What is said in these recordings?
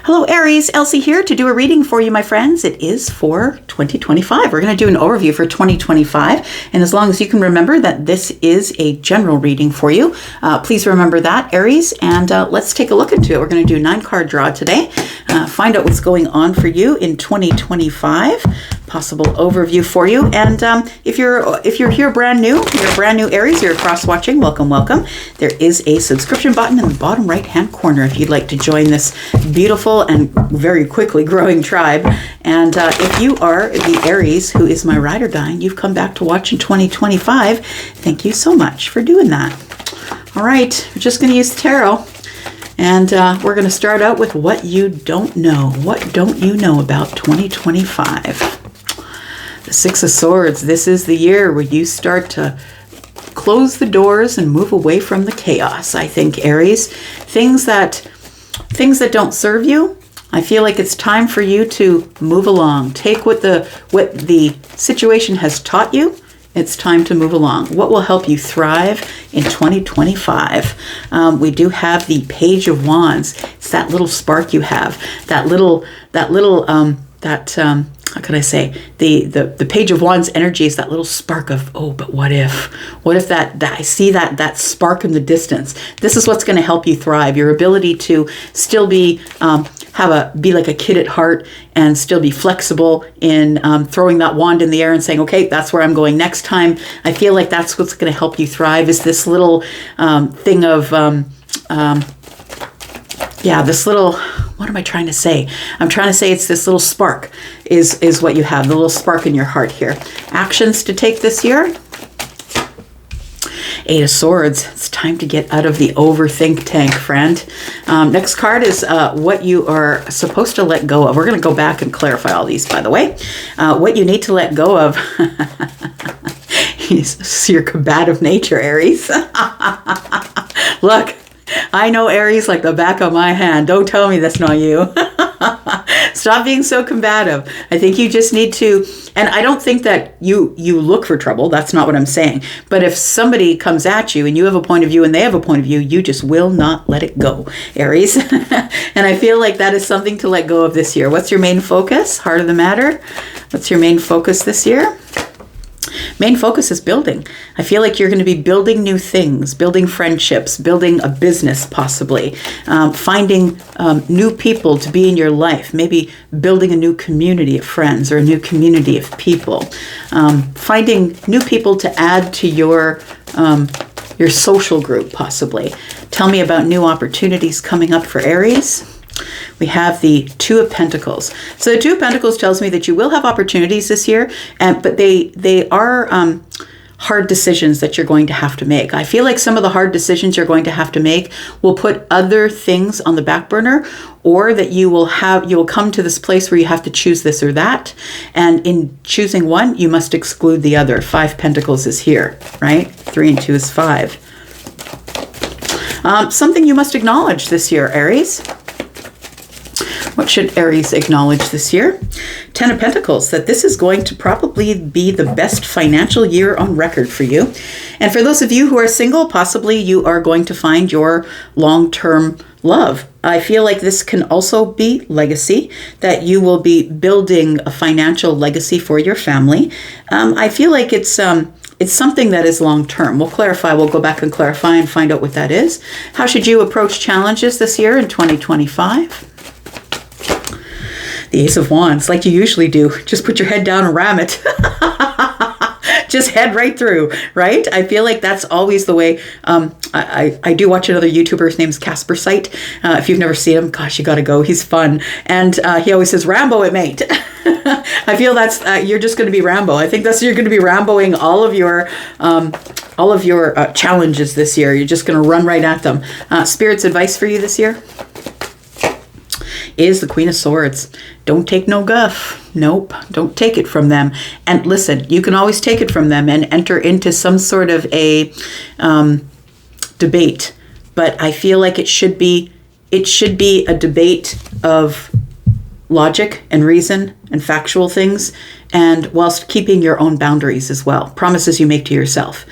Hello Aries, Elsie here to do a reading for you, my friends. It is for 2025. We're going to do an overview for 2025. And as long as you can remember that this is a general reading for you, please remember that, Aries. And let's take a look into it. We're going to do a 9-card draw today. Find out what's going on for you in 2025. Possible overview for you. And if you're here brand new, you're brand new Aries, you're cross watching, welcome. There is a subscription button in the bottom right hand corner if you'd like to join this beautiful and very quickly growing tribe. And if you are the Aries who is my ride or die, and you've come back to watch in 2025, thank you so much for doing that. All right, we're just going to use the tarot. And we're going to start out with what you don't know. What don't you know about 2025? The Six of Swords. This is the year where you start to close the doors and move away from the chaos, I think, Aries. Things that don't serve you, I feel like it's time for you to move along. Take what the situation has taught you. It's time to move along. What will help you thrive in 2025? We do have the Page of Wands. It's that little spark you have. How can I say? The Page of Wands energy is that little spark of, oh, but what if? What if that I see that spark in the distance? This is what's going to help you thrive. Your ability to still be be like a kid at heart and still be flexible in throwing that wand in the air and saying, okay, that's where I'm going next time. I feel like that's what's going to help you thrive, is this little thing of, this little, what am I trying to say? I'm trying to say it's this little spark is what you have, the little spark in your heart here. Actions to take this year. 8 of Swords. It's time to get out of the overthink tank, friend. Next card is what you are supposed to let go of. We're going to go back and clarify all these, by the way. What you need to let go of. It's your combative nature, Aries. Look, I know Aries like the back of my hand. Don't tell me that's not you. Stop being so combative. I think you just need to, and I don't think that you look for trouble. That's not what I'm saying. But if somebody comes at you and you have a point of view and they have a point of view, you just will not let it go, Aries. And I feel like that is something to let go of this year. What's your main focus? Heart of the matter. What's your main focus this year? Main focus is building. I feel like you're going to be building new things, building friendships, building a business possibly, finding new people to be in your life, maybe building a new community of friends or a new community of people, finding new people to add to your social group possibly. Tell me about new opportunities coming up for Aries. We have the Two of Pentacles. So the Two of Pentacles tells me that you will have opportunities this year, but they are hard decisions that you're going to have to make. I feel like some of the hard decisions you're going to have to make will put other things on the back burner, or that you will come to this place where you have to choose this or that. And in choosing one, you must exclude the other. 5 Pentacles is here, right? 3 and 2 is 5. Something you must acknowledge this year, Aries. What should Aries acknowledge this year? 10 of Pentacles, that this is going to probably be the best financial year on record for you. And for those of you who are single, possibly you are going to find your long-term love. I feel like this can also be legacy, that you will be building a financial legacy for your family. I feel like it's something that is long-term. We'll go back and clarify and find out what that is. How should you approach challenges this year in 2025? The Ace of Wands, like you usually do. Just put your head down and ram it. Just head right through, right? I feel like that's always the way. I do watch another YouTuber. His name's Casper Sight. If you've never seen him, gosh, you got to go. He's fun. And he always says, Rambo it, mate. I feel that's, you're just going to be Rambo. I think you're going to be Ramboing all of your challenges this year. You're just going to run right at them. Spirit's advice for you this year is the Queen of Swords. Don't take no guff. Nope, don't take it from them. And listen, you can always take it from them and enter into some sort of a debate. But I feel like it should be a debate of logic and reason and factual things, and whilst keeping your own boundaries as well, promises you make to yourself.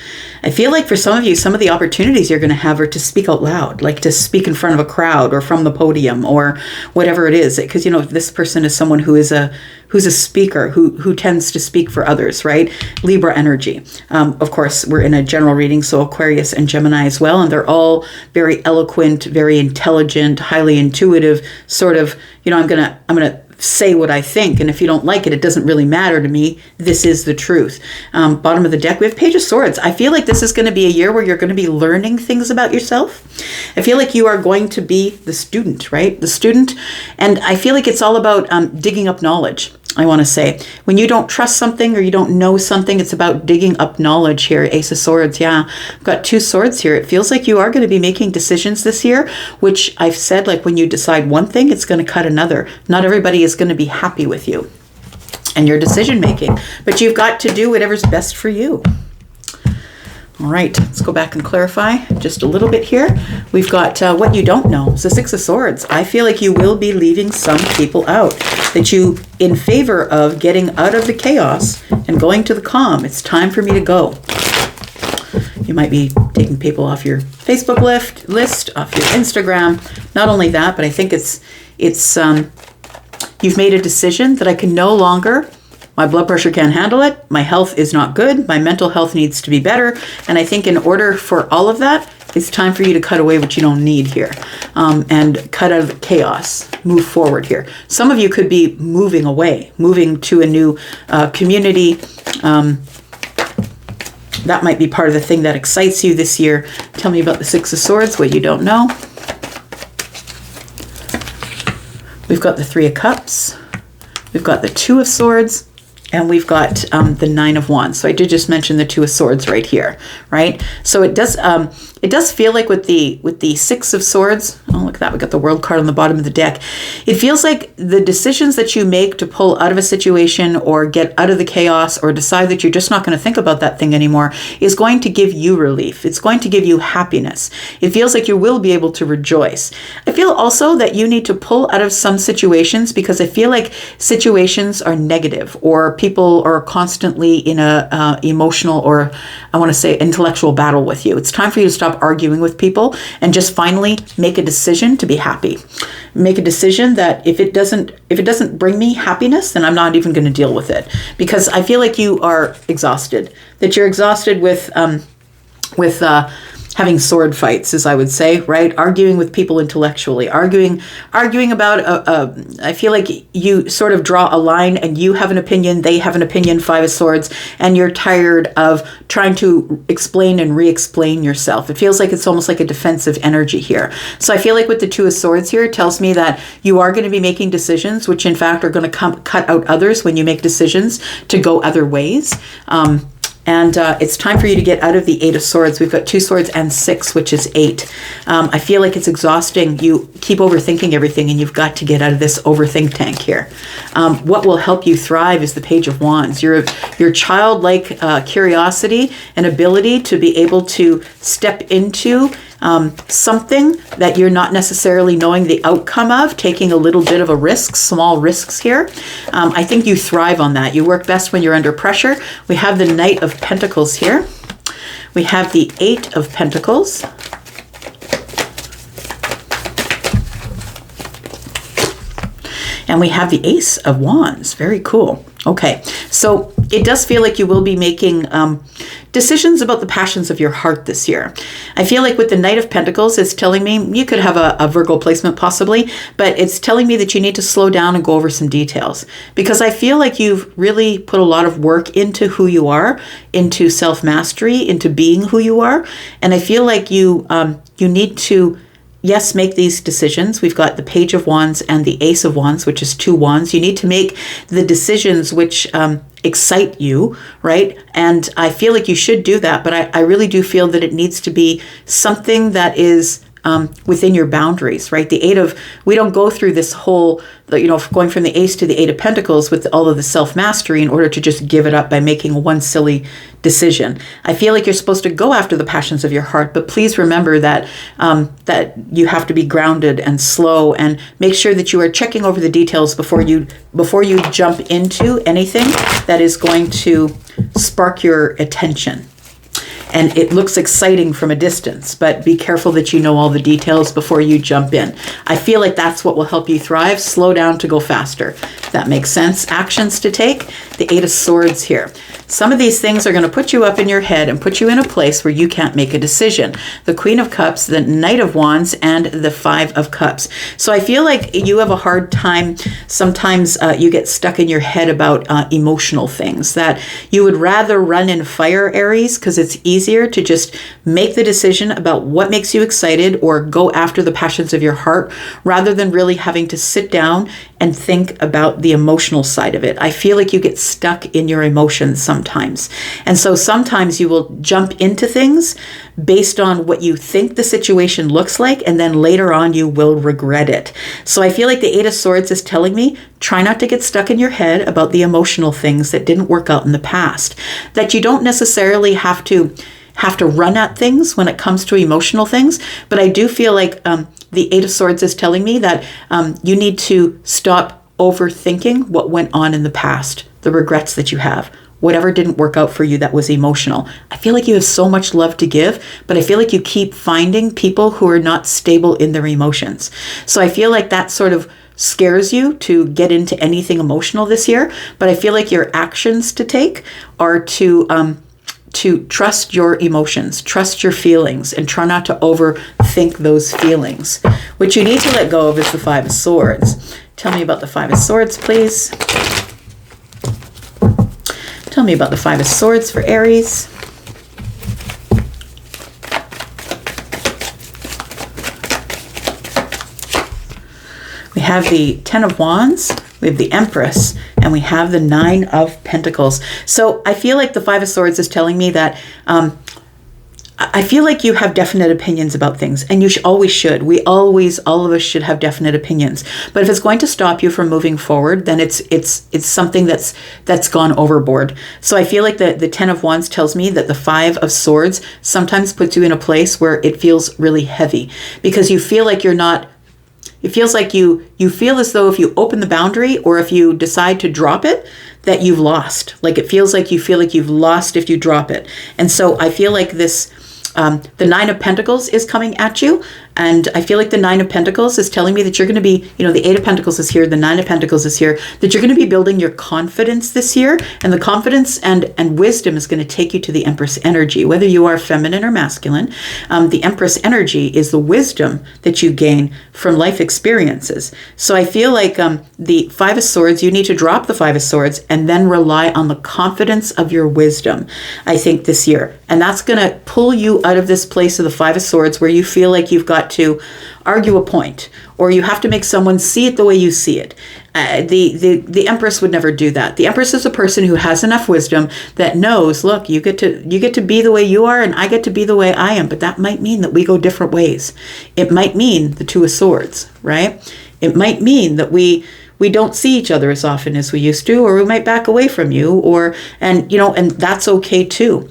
I feel like for some of you, some of the opportunities you're going to have are to speak out loud, like to speak in front of a crowd or from the podium or whatever it is. Because, you know, this person is someone who's a speaker, who tends to speak for others, right? Libra energy. Of course, we're in a general reading, so Aquarius and Gemini as well, and they're all very eloquent, very intelligent, highly intuitive, sort of, you know, I'm gonna say what I think, and if you don't like it, it doesn't really matter to me. This is the truth. Bottom of the deck, we have Page of Swords. I feel like this is going to be a year where you're going to be learning things about yourself. I feel like you are going to be the student, right? The student. And I feel like it's all about digging up knowledge. I want to say, when you don't trust something or you don't know something, it's about digging up knowledge here. Ace of Swords, yeah. I've got 2 swords here. It feels like you are going to be making decisions this year, which I've said, like when you decide one thing, it's going to cut another. Not everybody is going to be happy with you and your decision making, but you've got to do whatever's best for you. All right, let's go back and clarify just a little bit here. We've got what you don't know. It's the 6 of Swords. I feel like you will be leaving some people out, that you, in favor of getting out of the chaos and going to the calm. It's time for me to go. You might be taking people off your Facebook list, off your Instagram. Not only that, but I think it's you've made a decision that I can no longer. My blood pressure can't handle it. My health is not good. My mental health needs to be better. And I think in order for all of that, it's time for you to cut away what you don't need here, and cut out of the chaos, move forward here. Some of you could be moving away, moving to a new community. That might be part of the thing that excites you this year. Tell me about the 6 of Swords, what you don't know. We've got the 3 of Cups. We've got the 2 of Swords. And we've got the 9 of Wands. So I did just mention the 2 of Swords right here, right? So it does feel like with the 6 of Swords, oh, look at that, we got the World card on the bottom of the deck. It feels like the decisions that you make to pull out of a situation or get out of the chaos or decide that you're just not going to think about that thing anymore is going to give you relief. It's going to give you happiness. It feels like you will be able to rejoice. I feel also that you need to pull out of some situations because I feel like situations are negative, or people are constantly in a emotional, or I want to say intellectual battle with you. It's time for you to stop arguing with people and just finally make a decision to be happy. Make a decision that if it doesn't bring me happiness, then I'm not even going to deal with it, because I feel like you are exhausted. That you're exhausted with having sword fights, as I would say, right? Arguing with people intellectually, arguing about, I feel like you sort of draw a line and you have an opinion, they have an opinion, 5 of Swords, and you're tired of trying to explain and re-explain yourself. It feels like it's almost like a defensive energy here. So I feel like with the 2 of Swords here, it tells me that you are going to be making decisions, which in fact are going to cut out others when you make decisions to go other ways. And it's time for you to get out of the 8 of Swords. We've got 2 swords and 6, which is 8. I feel like it's exhausting. You keep overthinking everything, and you've got to get out of this overthink tank here. What will help you thrive is the Page of Wands. Your childlike curiosity and ability to be able to step into something that you're not necessarily knowing the outcome of, taking a little bit of a risk, small risks here. I think you thrive on that. You work best when you're under pressure. We have the Knight of Pentacles here. We have the 8 of Pentacles. And we have the Ace of Wands. Very cool. Okay, so it does feel like you will be making decisions about the passions of your heart this year. I feel like with the Knight of Pentacles, it's telling me, you could have a Virgo placement possibly, but it's telling me that you need to slow down and go over some details, because I feel like you've really put a lot of work into who you are, into self-mastery, into being who you are. And I feel like you need to, yes, make these decisions. We've got the Page of Wands and the Ace of Wands, which is 2 wands. You need to make the decisions which excite you, right? And I feel like you should do that, but I really do feel that it needs to be something that is within your boundaries, right? We don't go through this whole, going from the Ace to the Eight of Pentacles with all of the self-mastery in order to just give it up by making one silly decision. I feel like you're supposed to go after the passions of your heart, but please remember that that you have to be grounded and slow, and make sure that you are checking over the details before you jump into anything that is going to spark your attention. And it looks exciting from a distance, but be careful that you know all the details before you jump in. I feel like that's what will help you thrive. Slow down to go faster. If that makes sense. Actions to take. The Eight of Swords here. Some of these things are going to put you up in your head and put you in a place where you can't make a decision. The Queen of Cups, the Knight of Wands, and the Five of Cups. So I feel like you have a hard time. Sometimes you get stuck in your head about emotional things, that you would rather run in fire, Aries, because it's easier to just make the decision about what makes you excited or go after the passions of your heart, rather than really having to sit down and think about the emotional side of it. I feel like you get stuck in your emotions sometimes. And so sometimes you will jump into things based on what you think the situation looks like, and then later on you will regret it. So I feel like the Eight of Swords is telling me, try not to get stuck in your head about the emotional things that didn't work out in the past. That you don't necessarily have to run at things when it comes to emotional things, but I do feel like the Eight of Swords is telling me that you need to stop overthinking what went on in the past, the regrets that you have, whatever didn't work out for you that was emotional. I feel like you have so much love to give, but I feel like you keep finding people who are not stable in their emotions. So I feel like that sort of scares you to get into anything emotional this year, but I feel like your actions to take are to trust your emotions, trust your feelings, and try not to overthink those feelings. What you need to let go of is the Five of Swords. Tell me about the Five of Swords, please. Tell me about the Five of Swords for Aries. We have the Ten of Wands, we have the Empress, and we have the Nine of Pentacles. So I feel like the Five of Swords is telling me that I feel like you have definite opinions about things, and you always should. All of us should have definite opinions. But if it's going to stop you from moving forward, then it's something that's gone overboard. So I feel like the Ten of Wands tells me that the Five of Swords sometimes puts you in a place where it feels really heavy, because you feel like you're not. It feels like you feel as though if you open the boundary, or if you decide to drop it, that you've lost. Like it feels like you feel like you've lost if you drop it. And so I feel like this, the Nine of Pentacles is coming at you. And I feel like the Nine of Pentacles is telling me that you're going to be, the Eight of Pentacles is here, the Nine of Pentacles is here, that you're going to be building your confidence this year. And the confidence and wisdom is going to take you to the Empress energy, whether you are feminine or masculine. The Empress energy is the wisdom that you gain from life experiences. So I feel like the Five of Swords, you need to drop the Five of Swords and then rely on the confidence of your wisdom, I think, this year. And that's going to pull you out of this place of the Five of Swords where you feel like you've got to argue a point, or you have to make someone see it the way you see it. The Empress would never do that. The Empress is a person who has enough wisdom that knows, look, you get to be the way you are, and I get to be the way I am, but that might mean that we go different ways. It might mean the Two of Swords, right? It might mean that we don't see each other as often as we used to, or we might back away from you, and that's okay too.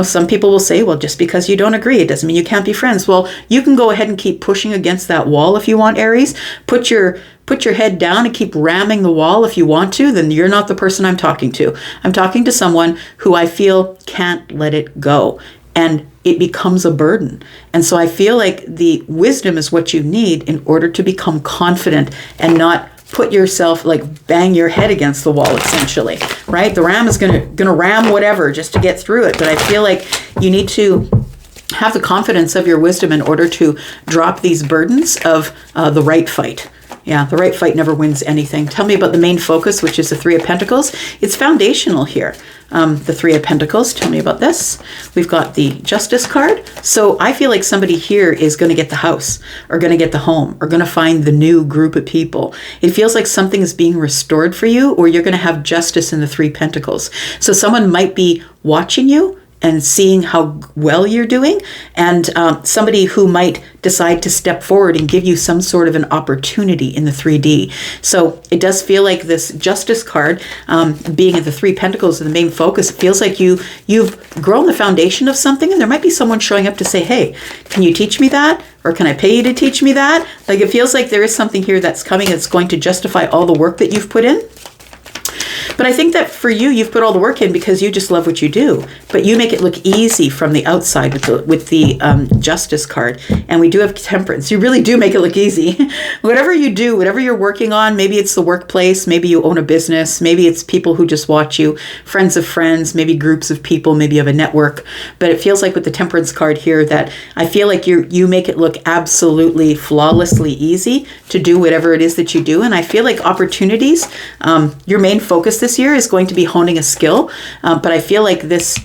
Some people will say, well, just because you don't agree, it doesn't mean you can't be friends. Well, you can go ahead and keep pushing against that wall if you want, Aries. Put your head down and keep ramming the wall if you want to. Then you're not the person I'm talking to. I'm talking to someone who I feel can't let it go, and it becomes a burden. And so I feel like the wisdom is what you need in order to become confident and not put yourself, like, bang your head against the wall, essentially, right? The ram is gonna ram whatever just to get through it. But I feel like you need to have the confidence of your wisdom in order to drop these burdens of the right fight. Yeah, the right fight never wins anything. Tell me about the main focus, which is the Three of Pentacles. It's foundational here. The Three of Pentacles, tell me about this. We've got the Justice card. So I feel like somebody here is going to get the house, or going to get the home, or going to find the new group of people. It feels like something is being restored for you, or you're going to have justice in the Three Pentacles. So someone might be watching you and seeing how well you're doing, and somebody who might decide to step forward and give you some sort of an opportunity in the 3D. So it does feel like this Justice card, being at the Three Pentacles and the main focus, it feels like you've grown the foundation of something, and there might be someone showing up to say, hey, can you teach me that? Or can I pay you to teach me that? Like, it feels like there is something here that's coming that's going to justify all the work that you've put in. But I think that for you, you've put all the work in because you just love what you do. But you make it look easy from the outside with the Justice card. And we do have Temperance. You really do make it look easy. Whatever you do, whatever you're working on, maybe it's the workplace, maybe you own a business, maybe it's people who just watch you, friends of friends, maybe groups of people, maybe you have a network. But it feels like with the Temperance card here that I feel like you make it look absolutely flawlessly easy to do whatever it is that you do. And I feel like opportunities, your main focus this year is going to be honing a skill, but I feel like this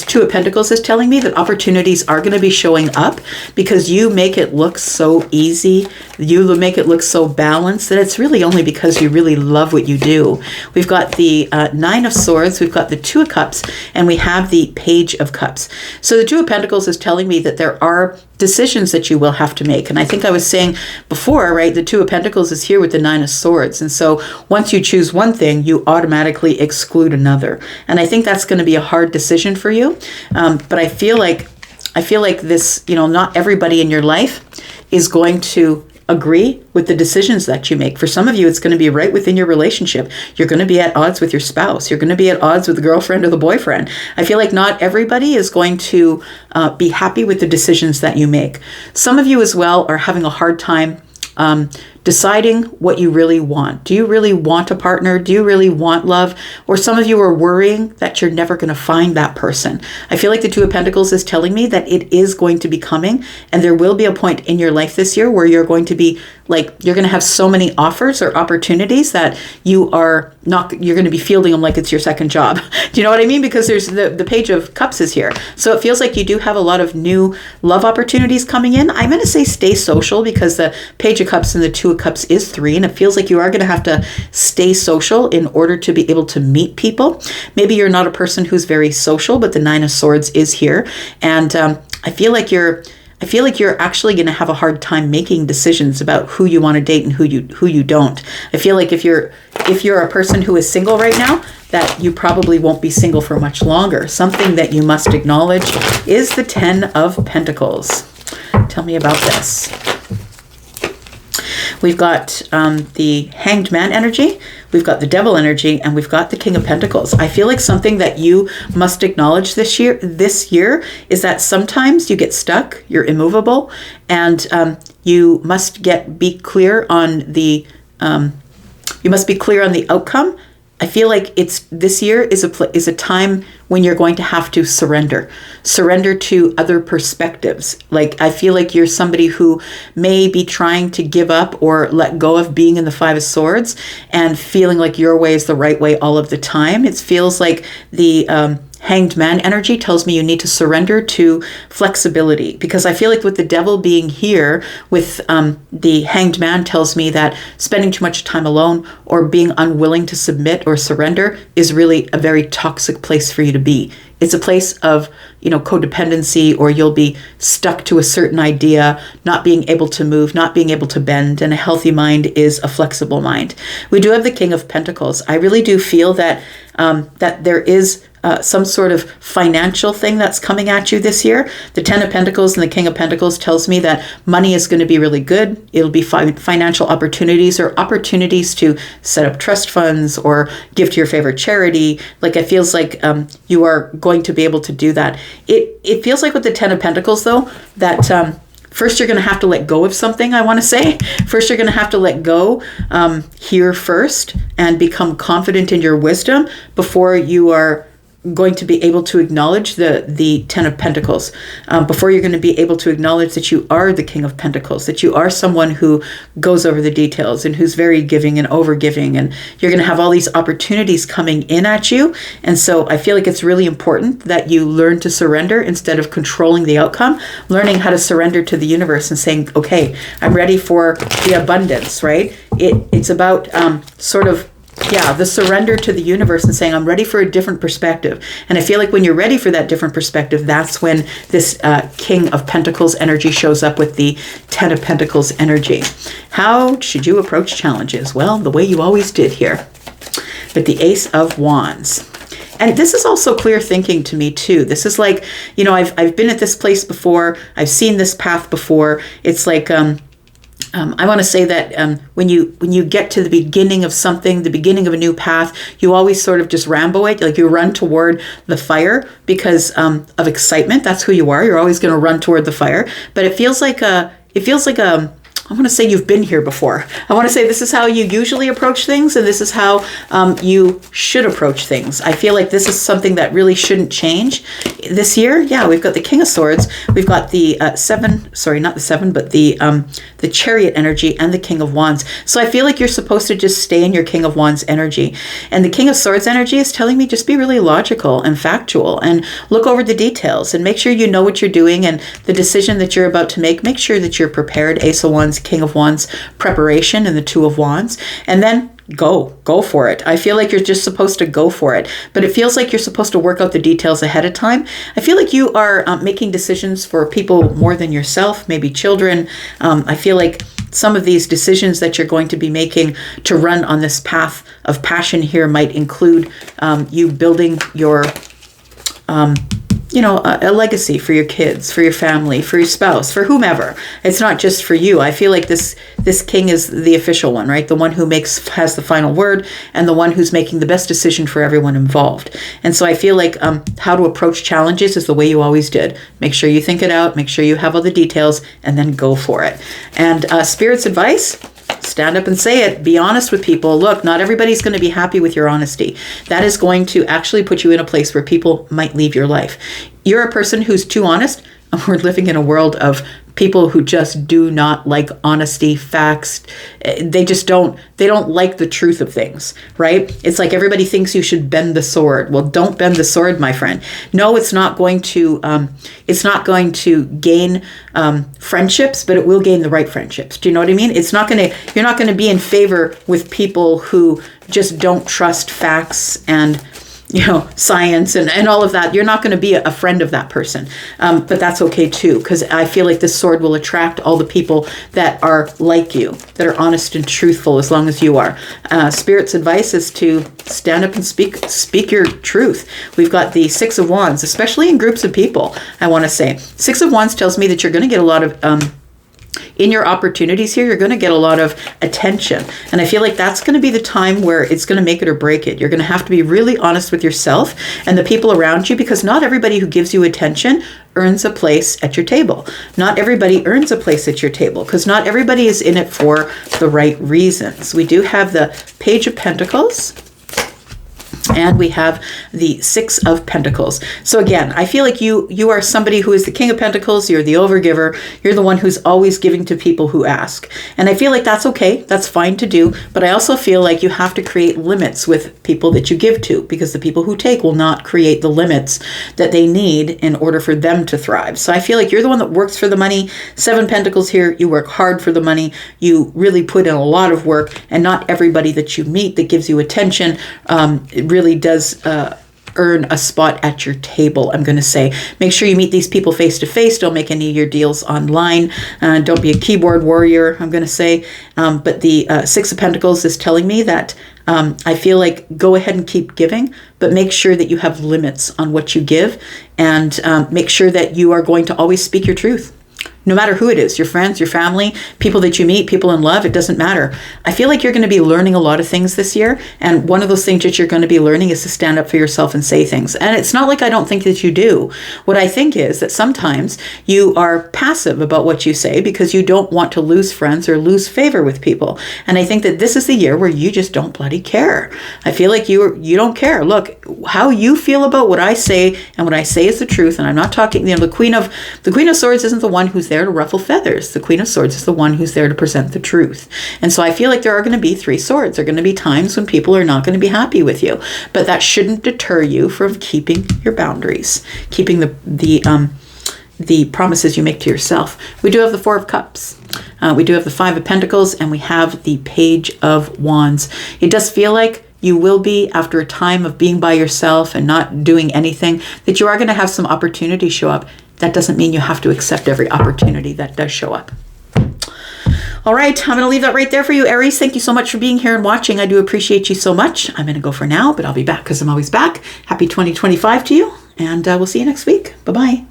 Two of Pentacles is telling me that opportunities are going to be showing up because you make it look so easy. You make it look so balanced that it's really only because you really love what you do. We've got the Nine of Swords, we've got the Two of Cups, and we have the Page of Cups. So the Two of Pentacles is telling me that there are decisions that you will have to make. And I think I was saying before, right, the Two of Pentacles is here with the Nine of Swords. And so once you choose one thing, you automatically exclude another. And I think that's going to be a hard decision for you. But I feel like this, not everybody in your life is going to agree with the decisions that you make. For some of you, it's going to be right within your relationship. You're going to be at odds with your spouse. You're going to be at odds with the girlfriend or the boyfriend. I feel like not everybody is going to be happy with the decisions that you make. Some of you as well are having a hard time deciding what you really want. Do you really want a partner? Do you really want love? Or some of you are worrying that you're never going to find that person. I feel like the Two of Pentacles is telling me that it is going to be coming, and there will be a point in your life this year where you're going to be you're going to have so many offers or opportunities that you're going to be fielding them like it's your second job. Do you know what I mean? Because there's the Page of Cups is here. So it feels like you do have a lot of new love opportunities coming in. I'm going to say stay social because the Page of Cups and the Two of Cups is 3, and it feels like you are going to have to stay social in order to be able to meet people. Maybe you're not a person who's very social, but the Nine of Swords is here. And I feel like you're actually going to have a hard time making decisions about who you want to date and who you don't. I feel like if you're a person who is single right now, that you probably won't be single for much longer. Something that you must acknowledge is the Ten of Pentacles. Tell me about this. We've got the Hanged Man energy, we've got the Devil energy, and we've got the King of Pentacles. I feel like something that you must acknowledge this year is that sometimes you get stuck, you're immovable, and you must be clear on the outcome. I feel like this year is a time when you're going to have to surrender to other perspectives. Like, I feel like you're somebody who may be trying to give up or let go of being in the Five of Swords and feeling like your way is the right way all of the time. It feels like the Hanged Man energy tells me you need to surrender to flexibility, because I feel like with the Devil being here with the Hanged Man tells me that spending too much time alone or being unwilling to submit or surrender is really a very toxic place for you to be. It's a place of, codependency, or you'll be stuck to a certain idea, not being able to move, not being able to bend, and a healthy mind is a flexible mind. We do have the King of Pentacles. I really do feel that that there is some sort of financial thing that's coming at you this year. The Ten of Pentacles and the King of Pentacles tells me that money is going to be really good. It'll be financial opportunities or opportunities to set up trust funds or give to your favorite charity. Like, it feels like you are going to be able to do that. It feels like with the Ten of Pentacles, though, that first you're going to have to let go of something, I want to say. First, you're going to have to let go here first and become confident in your wisdom before you are going to be able to acknowledge the Ten of Pentacles, before you're going to be able to acknowledge that you are the King of Pentacles, that you are someone who goes over the details and who's very giving and overgiving, and you're going to have all these opportunities coming in at you. And so I feel like it's really important that you learn to surrender instead of controlling the outcome, learning how to surrender to the universe and saying, okay, I'm ready for the abundance, right? It's about sort of Yeah, the surrender to the universe and saying, I'm ready for a different perspective. And I feel like when you're ready for that different perspective, that's when this King of Pentacles energy shows up with the Ten of Pentacles energy. How should you approach challenges? Well, the way you always did here, with the Ace of Wands. And this is also clear thinking to me too. This is like, you know, I've been at this place before. I've seen this path before. It's like, I want to say that when you get to the beginning of something, the beginning of a new path, you always sort of just Rambo it, like you run toward the fire because of excitement. That's who you are. You're always going to run toward the fire. But it feels like I want to say you've been here before. I want to say this is how you usually approach things, and this is how you should approach things. I feel like this is something that really shouldn't change this year. Yeah, we've got the King of Swords. We've got the the Chariot energy and the King of Wands. So I feel like you're supposed to just stay in your King of Wands energy. And the King of Swords energy is telling me just be really logical and factual and look over the details and make sure you know what you're doing and the decision that you're about to make sure that you're prepared. Ace of Wands, King of Wands, preparation, and the Two of Wands. And then go for it. I feel like you're just supposed to go for it, but it feels like you're supposed to work out the details ahead of time. I feel like you are making decisions for people more than yourself, maybe children. I feel like some of these decisions that you're going to be making to run on this path of passion here might include you building your a legacy for your kids, for your family, for your spouse, for whomever. It's not just for you. I feel like this king is the official one, right? The one who has the final word and the one who's making the best decision for everyone involved. And so I feel like how to approach challenges is the way you always did. Make sure you think it out, make sure you have all the details, and then go for it. And Spirit's advice, stand up and say it. Be honest with people. Look, not everybody's going to be happy with your honesty. That is going to actually put you in a place where people might leave your life. You're a person who's too honest. We're living in a world of people who just do not like honesty, facts. They don't like the truth of things, right? It's like everybody thinks you should bend the sword. Well, don't bend the sword, my friend. No, it's not going to gain friendships, but it will gain the right friendships. Do you know what I mean? You're not going to be in favor with people who just don't trust facts and science and all of that. You're not going to be a friend of that person. But that's okay too, because I feel like this sword will attract all the people that are like you, that are honest and truthful as long as you are. Spirit's advice is to stand up and speak your truth. We've got the Six of Wands, especially in groups of people, I want to say. Six of Wands tells me that you're going to get a lot of in your opportunities here, you're going to get a lot of attention. And I feel like that's going to be the time where it's going to make it or break it. You're going to have to be really honest with yourself and the people around you, because not everybody who gives you attention earns a place at your table. Not everybody earns a place at your table, because not everybody is in it for the right reasons. We do have the Page of Pentacles, and we have the Six of Pentacles. So again, I feel like you are somebody who is the King of Pentacles. You're the overgiver. You're the one who's always giving to people who ask. And I feel like that's okay. That's fine to do. But I also feel like you have to create limits with people that you give to, because the people who take will not create the limits that they need in order for them to thrive. So I feel like you're the one that works for the money. Seven Pentacles here. You work hard for the money. You really put in a lot of work, and not everybody that you meet that gives you attention really does earn a spot at your table, I'm going to say. Make sure you meet these people face to face. Don't make any of your deals online. Don't be a keyboard warrior, I'm going to say. But the Six of Pentacles is telling me that I feel like go ahead and keep giving, but make sure that you have limits on what you give, and make sure that you are going to always speak your truth. No matter who it is, your friends, your family, people that you meet, people in love, it doesn't matter. I feel like you're going to be learning a lot of things this year. And one of those things that you're going to be learning is to stand up for yourself and say things. And it's not like I don't think that you do. What I think is that sometimes you are passive about what you say because you don't want to lose friends or lose favor with people. And I think that this is the year where you just don't bloody care. I feel like you don't care. Look, how you feel about what I say, and what I say is the truth. And I'm not talking, the Queen of Swords isn't the one who's there to ruffle feathers. The Queen of Swords is the one who's there to present the truth. And so I feel like there are going to be three swords. There are going to be times when people are not going to be happy with you, but that shouldn't deter you from keeping your boundaries, keeping the the promises you make to yourself. We do have the Four of Cups. We do have the Five of Pentacles, and we have the Page of Wands. It does feel like you will be, after a time of being by yourself and not doing anything, that you are going to have some opportunities show up. That doesn't mean you have to accept every opportunity that does show up. All right, I'm going to leave that right there for you, Aries. Thank you so much for being here and watching. I do appreciate you so much. I'm going to go for now, but I'll be back because I'm always back. Happy 2025 to you, and we'll see you next week. Bye-bye.